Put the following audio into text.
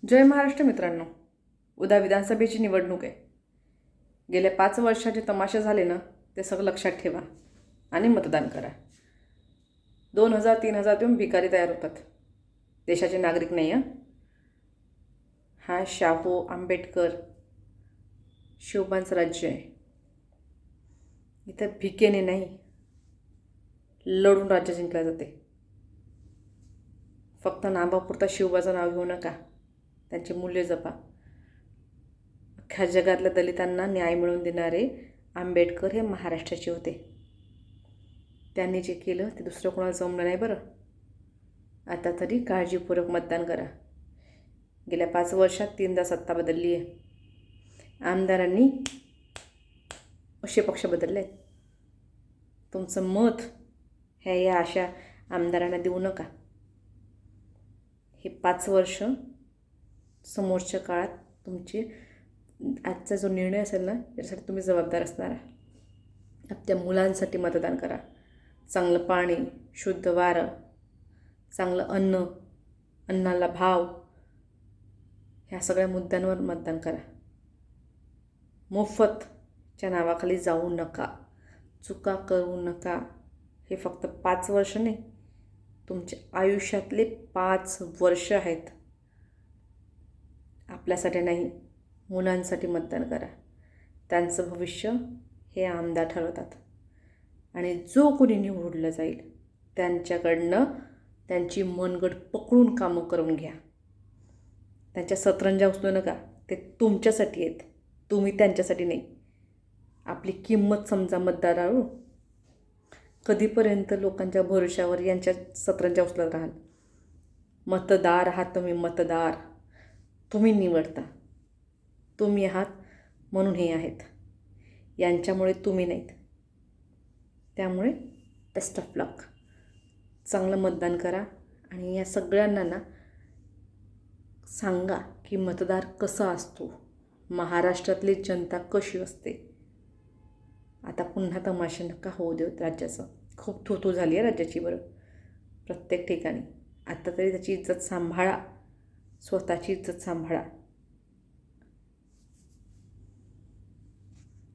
जय महाराष्ट्र मित्रांनो. उद्या विधानसभेची निवडणूक आहे. गेल्या 5 वर्षाचे तमाशे झाले ना, ते सगळं लक्षात ठेवा आणि मतदान करा. 2,000-3,000 देऊन भिकारी तयार होतात. देशाचे नागरिक नाही हं. हा शाहू आंबेडकर शिवबांचं राज्य आहे. इथं भिकेने नाही, लढून राज्य जिंकले जाते. फक्त नावापुरता शिवबाचं नाव घेऊ नका, त्यांचे मूल्य जपा. अख्ख्या जगातल्या दलितांना न्याय मिळवून देणारे आंबेडकर हे महाराष्ट्राचे होते. त्यांनी जे केलं ते दुसरं कोणाला जमलं नाही बरं. आता तरी काळजीपूर्वक मतदान करा. गेल्या 5 वर्षात 3दा सत्ता बदलली आहे. आमदारांनी असे पक्ष बदलले आहेत. तुमचं मत या अशा आमदारांना देऊ नका. हे 5 वर्ष समोरच्या काळात तुमची आजचा जो निर्णय असेल ना, त्याच्यासाठी तुम्ही जबाबदार असणार आहे. आपल्या मुलांसाठी मतदान करा. चांगलं पाणी, शुद्ध वारं, चांगलं अन्न, अन्नाला भाव, ह्या सगळ्या मुद्द्यांवर मतदान करा. मोफतच्या नावाखाली जाऊ नका, चुका करू नका. हे फक्त 5 वर्ष नाही, तुमच्या आयुष्यातले 5 वर्ष आहेत. आपल्यासाठी नाही, मुलांसाठी मतदान करा. त्यांचं भविष्य हे आमदार ठरवतात. आणि जो कोणी निवडलं जाईल त्यांच्याकडनं त्यांची मनगट पकडून कामं करून घ्या. त्यांच्या सतरंजा उचलू नका. ते तुमच्यासाठी आहेत, तुम्ही त्यांच्यासाठी नाही. आपली किंमत समजा मतदारावर. कधीपर्यंत लोकांच्या भरोशावर यांच्या सतरंजा उचलत राहाल? मतदार आहात तुम्ही, मतदार. तुम्ही निवडता. तुम्ही आहात म्हणून हे आहेत. यांच्यामुळे तुम्ही नाहीत. त्यामुळे बेस्ट ऑफ लक. चांगलं मतदान करा आणि या सगळ्यांना ना सांगा की मतदार कसा असतो, महाराष्ट्रातली जनता कशी असते. आता पुन्हा तमाशा नका होऊ देत राज्याचं. खूप थू झाली आहे राज्याची बरं, प्रत्येक ठिकाणी. आता तरी त्याची इज्जत सांभाळा, स्वतःची इज्जत सांभाळा.